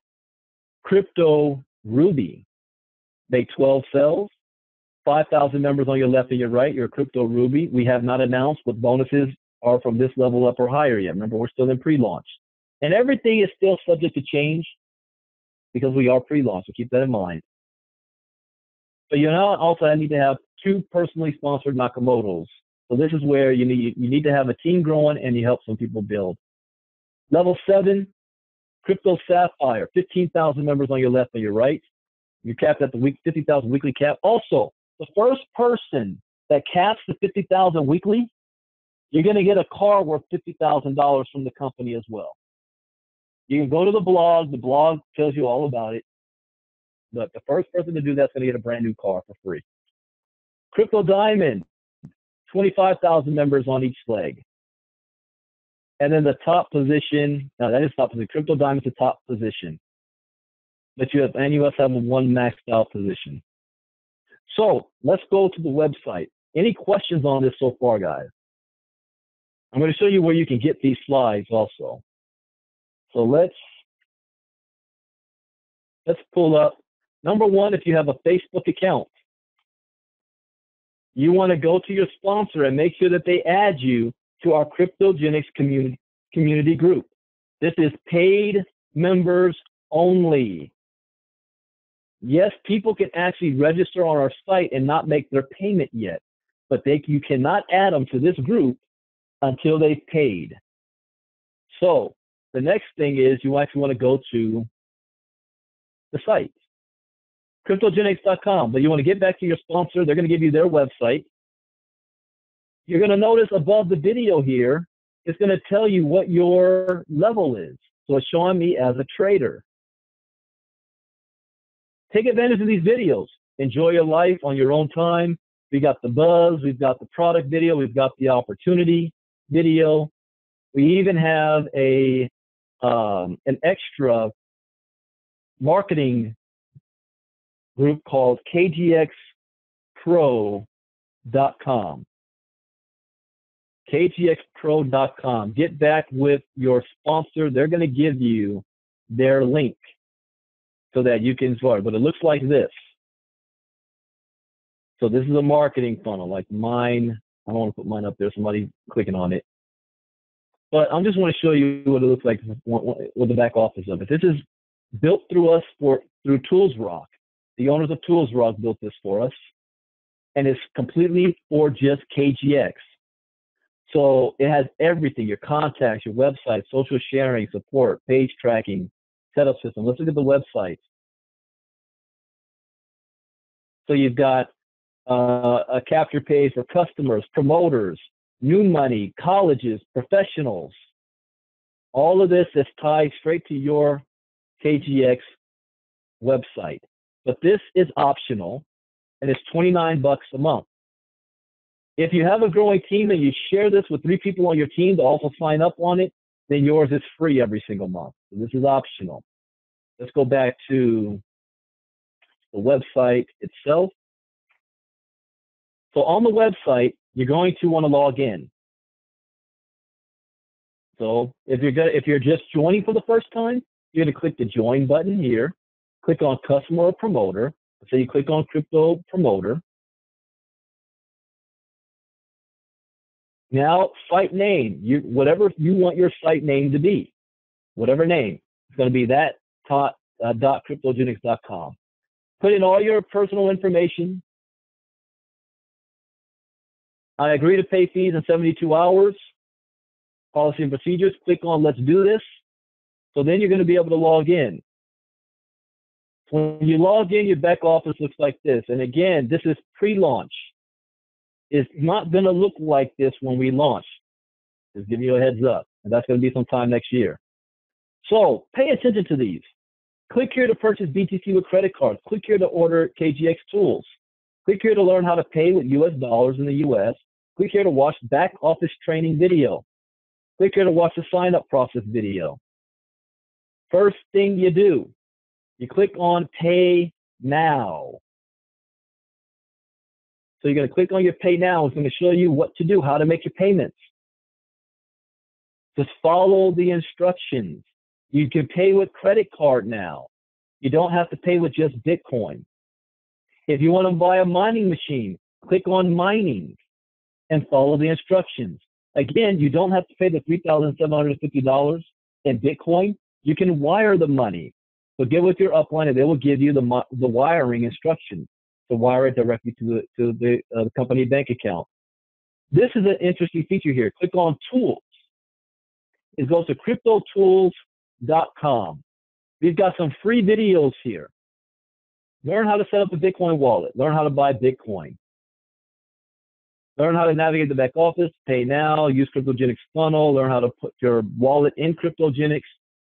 Crypto Ruby. Make 12 cells, 5,000 members on your left and your right. You're a Crypto Ruby. We have not announced what bonuses are from this level up or higher yet. Remember, we're still in pre-launch. And everything is still subject to change because we are pre-launch, so keep that in mind. But you know, also I need to have 2 personally sponsored Nakamotos. So this is where you need to have a team growing and you help some people build. Level 7, Crypto Sapphire, 15,000 members on your left and your right. You're capped at the 50,000 weekly cap. Also, the first person that caps the 50,000 weekly, you're going to get a car worth $50,000 from the company as well. You can go to the blog. The blog tells you all about it. But the first person to do that's going to get a brand new car for free. Crypto Diamond, 25,000 members on each leg. And then the top position, no, that is top position. Crypto Diamond's the top position. But you must have one maxed out position. So let's go to the website. Any questions on this so far, guys? I'm going to show you where you can get these slides also. So let's pull up. Number one, if you have a Facebook account, you want to go to your sponsor and make sure that they add you to our Kryptogenex community group. This is paid members only. Yes, people can actually register on our site and not make their payment yet, but you cannot add them to this group until they've paid. So the next thing is you actually want to go to the site, Kryptogenex.com, but you want to get back to your sponsor. They're going to give you their website. You're going to notice above the video here, it's going to tell you what your level is. So it's showing me as a trader. Take advantage of these videos. Enjoy your life on your own time. We got the buzz, we've got the product video, we've got the opportunity video. We even have an extra marketing group called KGXPro.com. KGXPro.com. Get back with your sponsor. They're going to give you their link so that you can join. But it looks like this. So this is a marketing funnel like mine. I don't want to put mine up there. Somebody clicking on it. But I just want to show you what it looks like with the back office of it. This is built through through ToolsRock. The owners of ToolsRock built this for us. And it's completely for just KGX. So it has everything, your contacts, your website, social sharing, support, page tracking, setup system. Let's look at the website. So you've got a capture page for customers, promoters, new money, colleges, professionals. All of this is tied straight to your KGX website. But this is optional, and it's $29 a month. If you have a growing team and you share this with 3 people on your team to also sign up on it, then yours is free every single month. So this is optional. Let's go back to the website itself. So on the website, you're going to want to log in. So if you're just joining for the first time, you're going to click the join button here. Click on customer or promoter. So you click on crypto promoter. Now, site name, whatever you want your site name to be, whatever name, it's going to be that .cryptogenex.com. Put in all your personal information. I agree to pay fees in 72 hours. Policy and procedures, click on let's do this. So then you're going to be able to log in. When you log in, your back office looks like this. And again, this is pre-launch. It's not going to look like this when we launch. Just giving you a heads up. And that's going to be sometime next year. So pay attention to these. Click here to purchase BTC with credit cards. Click here to order KGX tools. Click here to learn how to pay with US dollars in the US. Click here to watch back office training video. Click here to watch the sign up process video. First thing you do, you click on Pay Now. So you're going to click on your Pay Now. It's going to show you what to do, how to make your payments. Just follow the instructions. You can pay with credit card now. You don't have to pay with just Bitcoin. If you want to buy a mining machine, click on Mining and follow the instructions. Again, you don't have to pay the $3,750 in Bitcoin. You can wire the money. So get with your upline and they will give you the wiring instructions to wire it directly to the company bank account. This is an interesting feature here. Click on Tools. It goes to cryptotools.com. We've got some free videos here. Learn how to set up a Bitcoin wallet. Learn how to buy Bitcoin. Learn how to navigate the back office, pay now, use Kryptogenex funnel, learn how to put your wallet in Kryptogenex.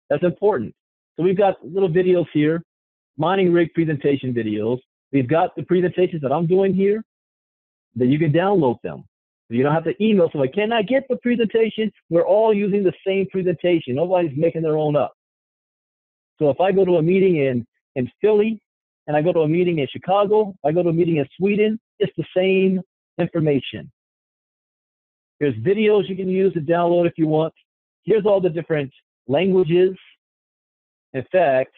That's important. So we've got little videos here, mining rig presentation videos. We've got the presentations that I'm doing here, that you can download them. So you don't have to email somebody, can I get the presentation? We're all using the same presentation. Nobody's making their own up. So if I go to a meeting in Philly, and I go to a meeting in Chicago, I go to a meeting in Sweden, it's the same information. There's videos you can use to download if you want. Here's all the different languages. In fact,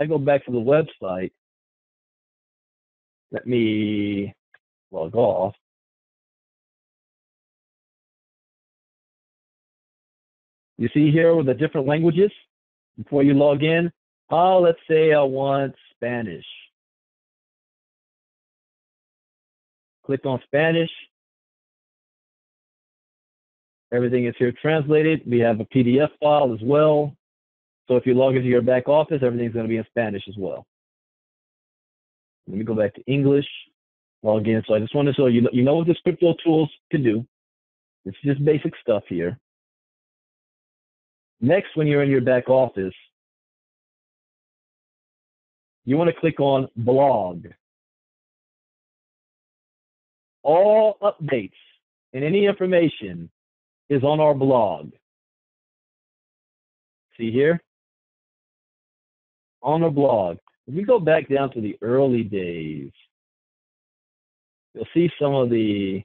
I go back to the website. Let me log off. You see here with the different languages before you log in. Let's say I want Spanish. Click on Spanish. Everything is here translated. We have a PDF file as well. So if you log into your back office, everything's going to be in Spanish as well. Let me go back to English. Log in. So I just want to show you, you know what this crypto tools can do. It's just basic stuff here. Next, when you're in your back office, you want to click on Blog. All updates and any information is on our blog. See here? On our blog. If we go back down to the early days, you'll see some of the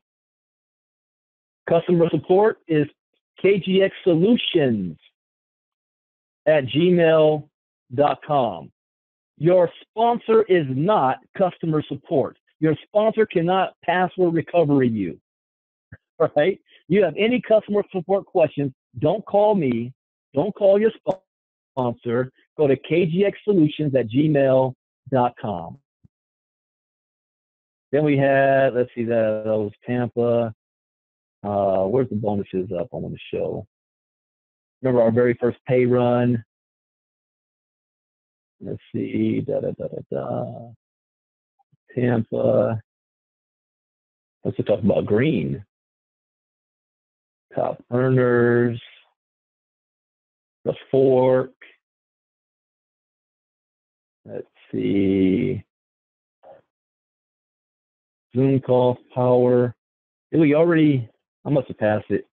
customer support is KGX Solutions at gmail.com. Your sponsor is not customer support. Your sponsor cannot password recovery you. All right? You have any customer support questions, don't call me. Don't call your sponsor. Go to kgxsolutions at gmail.com. Then we had, let's see, that was Tampa. Where's the bonuses up I want to show? Remember our very first pay run. Let's see, Tampa. Let's talk about green. Top earners. The fork. Let's see. Zoom call power. We already, I must have passed it.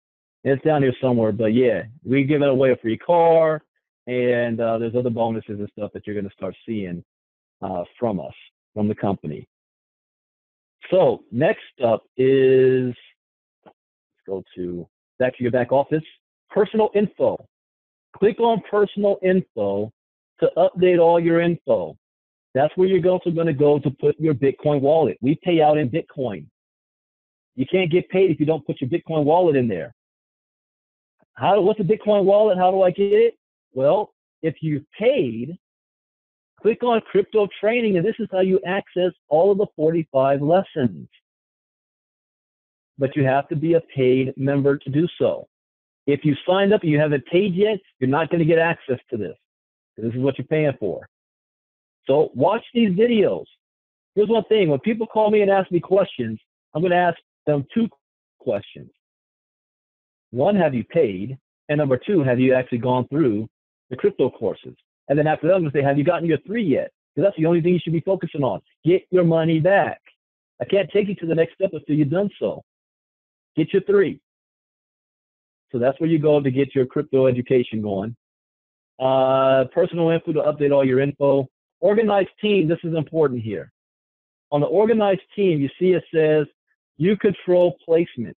It's down here somewhere, but yeah, we give it away a free car, and there's other bonuses and stuff that you're going to start seeing from us, from the company. So next up is, let's go to back to your back office, personal info. Click on personal info to update all your info. That's where you're also going to go to put your Bitcoin wallet. We pay out in Bitcoin. You can't get paid if you don't put your Bitcoin wallet in there. What's a Bitcoin wallet? How do I get it? Well, if you've paid, click on Crypto Training, and this is how you access all of the 45 lessons. But you have to be a paid member to do so. If you signed up and you haven't paid yet, you're not going to get access to this. This is what you're paying for. So watch these videos. Here's one thing. When people call me and ask me questions, I'm going to ask them two questions. One, have you paid? And number two, have you actually gone through the crypto courses? And then after that, I'm going to say, have you gotten your 3 yet? Because that's the only thing you should be focusing on. Get your money back. I can't take you to the next step until you've done so. Get your 3. So that's where you go to get your crypto education going. Personal info to update all your info. Organized team, this is important here. On the organized team, you see it says you control placement.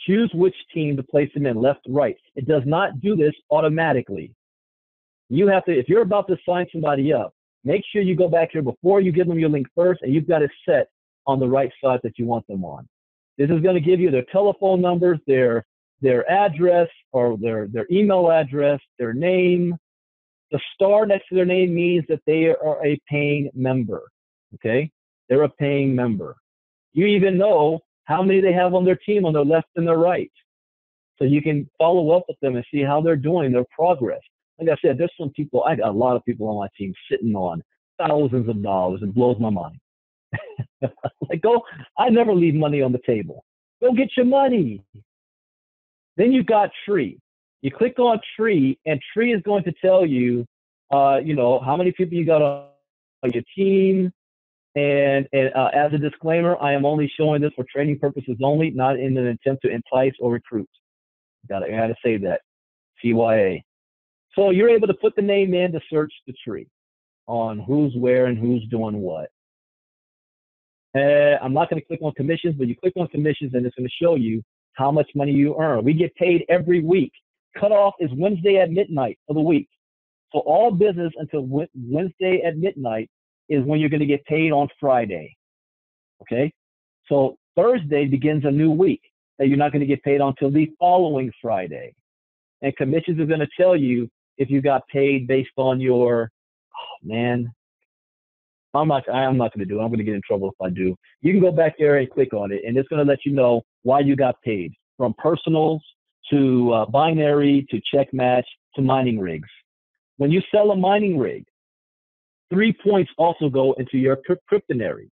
Choose which team to place them in, left to right. It does not do this automatically. You have to, if you're about to sign somebody up, make sure you go back here before you give them your link first, and you've got it set on the right side that you want them on. This is going to give you their telephone numbers, their address, or their email address, their name. The star next to their name means that they are a paying member, okay? They're a paying member. You even know how many they have on their team on their left and their right. So you can follow up with them and see how they're doing, their progress. Like I said, there's some people, I got a lot of people on my team sitting on thousands of dollars. It blows my mind. Like, I never leave money on the table. Go get your money. Then you've got Tree. You click on Tree, and Tree is going to tell you, how many people you got on your team. And as a disclaimer, I am only showing this for training purposes only, not in an attempt to entice or recruit. I gotta say that. CYA. So you're able to put the name in to search the tree on who's where and who's doing what. I'm not going to click on commissions, but you click on commissions and it's going to show you how much money you earn. We get paid every week. Cutoff is Wednesday at midnight of the week. So all business until Wednesday at midnight is when you're going to get paid on Friday. Okay? So Thursday begins a new week that you're not going to get paid until the following Friday. And commissions are going to tell you if you got paid based on your, I'm not going to do it. I'm going to get in trouble if I do. You can go back there and click on it, and it's going to let you know why you got paid, from personals to binary to check match to mining rigs. When you sell a mining rig, 3 points also go into your cryptonary.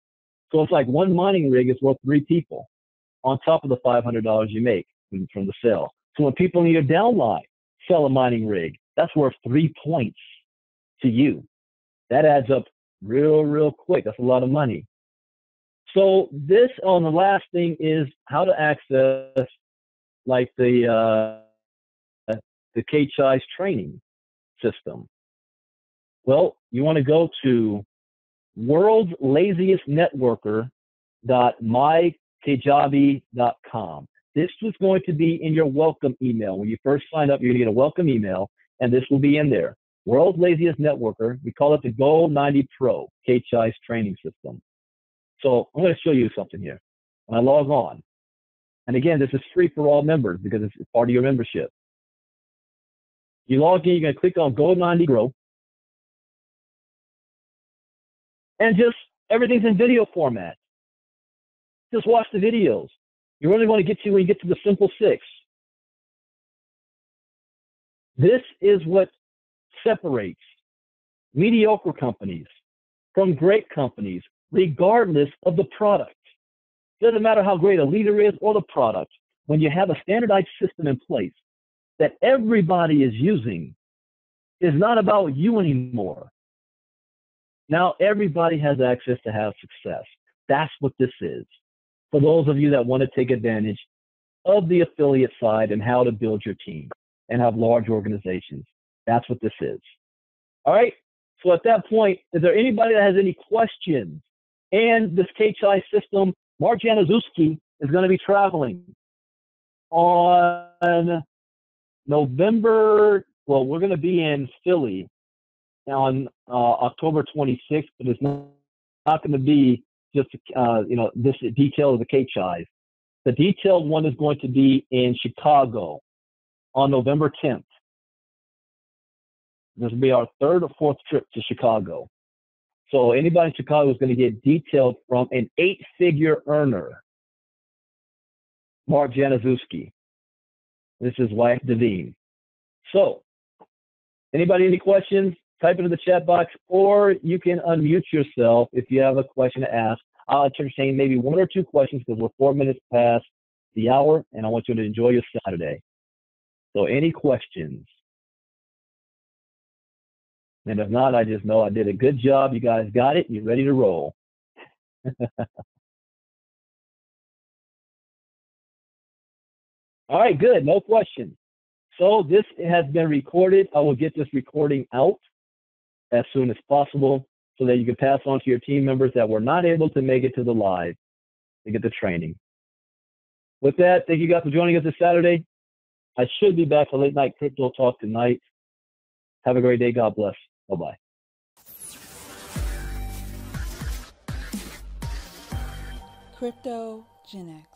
So it's like one mining rig is worth 3 people on top of the $500 you make from the sale. So when people in your downline sell a mining rig, that's worth 3 points to you. That adds up real quick. That's a lot of money. So this on the last thing is how to access like the KGX training system. Well, you want to go to worldslaziestnetworker.mykajabi.com. This was going to be in your welcome email. When you first sign up, you're going to get a welcome email, and this will be in there. World's Laziest Networker. We call it the Goal 90 Pro KGX training system. So I'm going to show you something here. When I log on, and again, this is free for all members because it's part of your membership. You log in, you're going to click on Goal 90 Grow. And just everything's in video format. Just watch the videos. You really want to get to when you get to the simple 6. This is what separates mediocre companies from great companies, regardless of the product. It doesn't matter how great a leader is or the product. When you have a standardized system in place that everybody is using, it's not about you anymore. Now everybody has access to have success. That's what this is. For those of you that want to take advantage of the affiliate side and how to build your team and have large organizations, that's what this is. All right. So at that point, is there anybody that has any questions? And this KGX system, Mark Januszewski is going to be traveling on November. Well, we're going to be in Philly on October 26th, but it's not going to be just this detail of the KGX. The detailed one is going to be in Chicago on November 10th. This will be our 3rd or 4th trip to Chicago. So anybody in Chicago is going to get detailed from an 8-figure earner, Mark Januszewski. This is wife, Devine. So anybody any questions? Type it in the chat box, or you can unmute yourself if you have a question to ask. I'll entertain maybe 1 or 2 questions because we're 4 minutes past the hour, and I want you to enjoy your Saturday. So any questions? And if not, I just know I did a good job. You guys got it. You're ready to roll. All right, good. No questions. So this has been recorded. I will get this recording out as soon as possible so that you can pass on to your team members that were not able to make it to the live to get the training. With that, thank you guys for joining us this Saturday. I should be back for late night crypto talk tonight. Have a great day. God bless. Bye-bye. Kryptogenex.